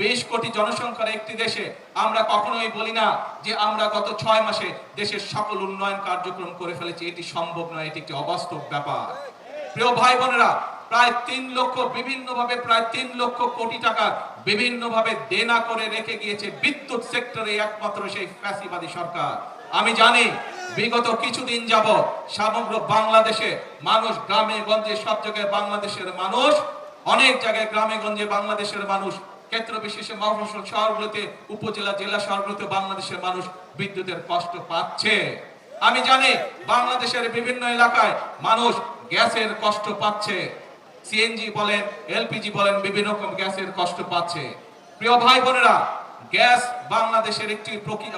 20 কোটি জনসংখ্যার একটি দেশে আমরা কখনোই বলি না যে আমরা গত 6 মাসে দেশের সকল উন্নয়ন কার্যক্রম করে ফেলেছি। এটি সম্ভব নয়, এটি একটি অবাস্তব ব্যাপার। প্রিয় ভাই বোনেরা, প্রায় 3 লক্ষ বিভিন্নভাবে প্রায় 3 লক্ষ কোটি টাকা বিভিন্নভাবে দেনা করে রেখে গিয়েছে বিদ্যুৎ সেক্টরে একমাত্র সেই ফ্যাসিবাদী সরকার। আমি জানি বিগত কিছুদিন যাবত সমগ্র বাংলাদেশে মানুষ গ্রামে গঞ্জে সব জায়গায় বাংলাদেশের মানুষ অনেক জায়গায় গ্রামে গঞ্জে বাংলাদেশের মানুষ ক্ষেত্র বিশেষে মফস্বল শহরগুলোতে উপজেলা জেলা শহরগুলোতে বাংলাদেশের মানুষ বিদ্যুতের কষ্ট পাচ্ছে। আমি জানি বাংলাদেশের বিভিন্ন এলাকায় মানুষ গ্যাসের কষ্ট পাচ্ছে, সিএনজি বলেন এলপিজি বলেন বিভিন্ন রকম গ্যাসের কষ্ট পাচ্ছে। প্রিয় ভাই বোনেরা, গ্যাস বাংলাদেশের একটি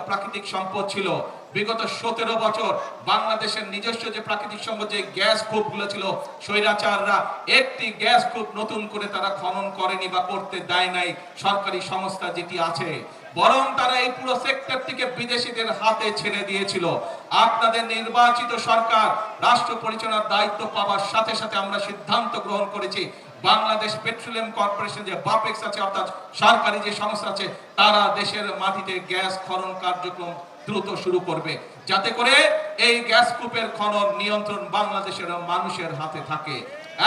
প্রাকৃতিক সম্পদ ছিল। বিগত 17 বছর বাংলাদেশের নিজস্ব যে প্রাকৃতিক সম্পদ যে গ্যাস কূপগুলো ছিল, স্বৈরাচাররা একটি গ্যাস কূপ নতুন করে তারা খনন করেনি বা করতে দেয় নাই সরকারি সংস্থা যেটি আছে, বরং তারা এই পুরো সেক্টরটিকে বিদেশিদের হাতে ছেড়ে দিয়েছিল। আপনাদের নির্বাচিত সরকার রাষ্ট্র পরিচালনার দায়িত্ব পাওয়ার সাথে সাথে আমরা সিদ্ধান্ত গ্রহণ করেছি বাংলাদেশ পেট্রোলিয়াম কর্পোরেশন যে বাপেক্স আছে অর্থাৎ সরকারি যে সংস্থা আছে তারা দেশের মাটিতে গ্যাস খনন কার্যক্রম দ্রুত শুরু করবে, যাতে করে এই গ্যাস কূপের খনন নিয়ন্ত্রণ বাংলাদেশের মানুষের হাতে থাকে।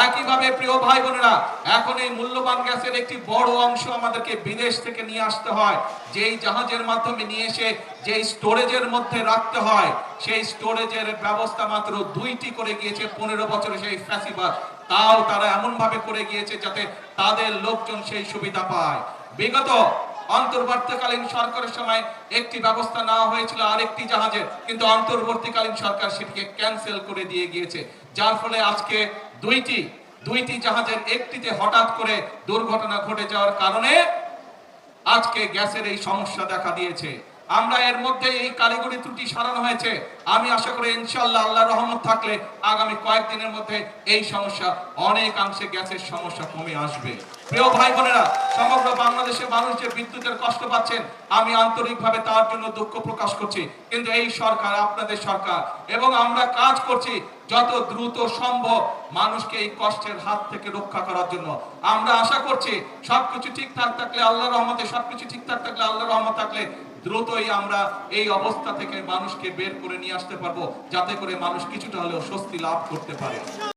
একইভাবে প্রিয় ভাই বোনেরা, এখন এই মূল্যবান গ্যাসের একটি বড় অংশ আমাদেরকে বিদেশ থেকে নিয়ে আসতে হয়, যেই জাহাজের মাধ্যমে নিয়ে এসে যেই স্টোরেজের মধ্যে রাখতে হয়, সেই স্টোরেজের ব্যবস্থা মাত্র 2টি করে গিয়েছে 15 বছরে সেই ফ্যাসিবাদ। তাও তারা এমন ভাবে করে গিয়েছে যাতে তাদের লোকজন সেই সুবিধা পায়। বিগত অন্তর্বর্তীকালীন সরকারের সময় একটি ব্যবস্থা নেওয়া হয়েছিল আরেকটি জাহাজের, কিন্তু অন্তর্বর্তীকালীন সরকার সেটিকে ক্যান্সেল করে দিয়ে গিয়েছে, যার ফলে আজকে দুইটি জাহাজের একটিতে হঠাৎ করে দুর্ঘটনা ঘটে যাওয়ার কারণে আজকে গ্যাসের এই সমস্যা দেখা দিয়েছে। আমরা এর মধ্যে এই কারিগরি ত্রুটি সারানো হয়েছে। আমি আশা করি ইনশাআল্লাহ আল্লাহর রহমত থাকলে আগামী কয়েকদিনের মধ্যে এই সমস্যা অনেকাংশে গ্যাসের সমস্যা কমে আসবে। প্রিয় ভাই বোনেরা, সমগ্র বাংলাদেশের মানুষ যে বিদ্যুতের কষ্ট পাচ্ছেন আমি আন্তরিকভাবে তার জন্য দুঃখ প্রকাশ করছি, কিন্তু এই সরকার আপনাদের সরকার এবং আমরা কাজ করছি যত দ্রুত সম্ভব মানুষকে এই কষ্টের হাত থেকে রক্ষা করার জন্য। আমরা আশা করছি সবকিছু ঠিকঠাক থাকলে আল্লাহর রহমতে সবকিছু ঠিকঠাক থাকলে আল্লাহর রহমত থাকলে দ্রুতই আমরা এই অবস্থা থেকে মানুষকে বের করে নিয়ে আসতে পারবো, যাতে করে মানুষ কিছুটা হলেও স্বস্তি লাভ করতে পারে।